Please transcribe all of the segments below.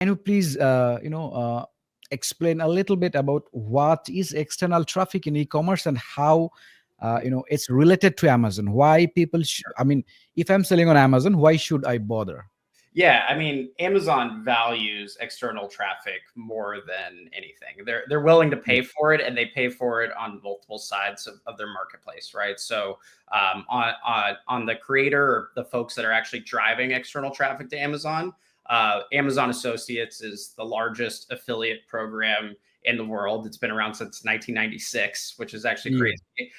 Can you please, explain a little bit about what is external traffic in e-commerce and how, it's related to Amazon? Why people, I mean, if I'm selling on Amazon, why should I bother? Yeah, I mean, Amazon values external traffic more than anything. They're willing to pay for it, and they pay for it on multiple sides of their marketplace, right? So on the creator or the folks that are actually driving external traffic to Amazon, Amazon Associates is the largest affiliate program in the world. It's been around since 1996, which is actually Yeah. crazy.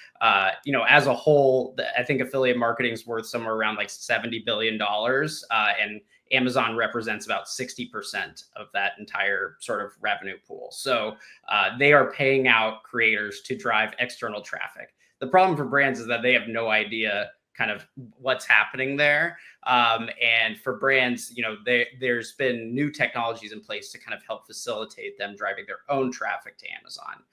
As a whole, I think affiliate marketing is worth somewhere around like $70 billion. And Amazon represents about 60% of that entire sort of revenue pool. So they are paying out creators to drive external traffic. The problem for brands is that they have no idea kind of what's happening there. And for brands, there's been new technologies in place to kind of help facilitate them driving their own traffic to Amazon.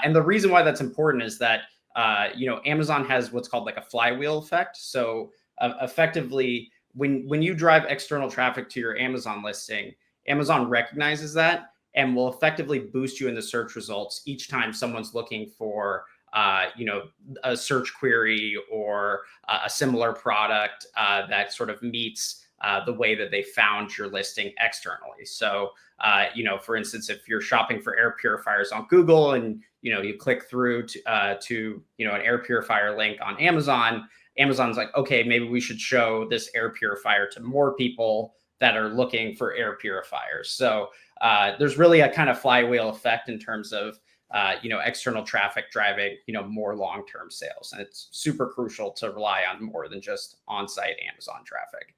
And the reason why that's important is that, Amazon has what's called like a flywheel effect. So effectively, when you drive external traffic to your Amazon listing, Amazon recognizes that and will effectively boost you in the search results each time someone's looking for a search query or a similar product that sort of meets the way that they found your listing externally. So, for instance, if you're shopping for air purifiers on Google and, you click through to an air purifier link on Amazon, Amazon's like, okay, maybe we should show this air purifier to more people that are looking for air purifiers. So there's really a kind of flywheel effect in terms of external traffic driving, more long-term sales. And it's super crucial to rely on more than just on-site Amazon traffic.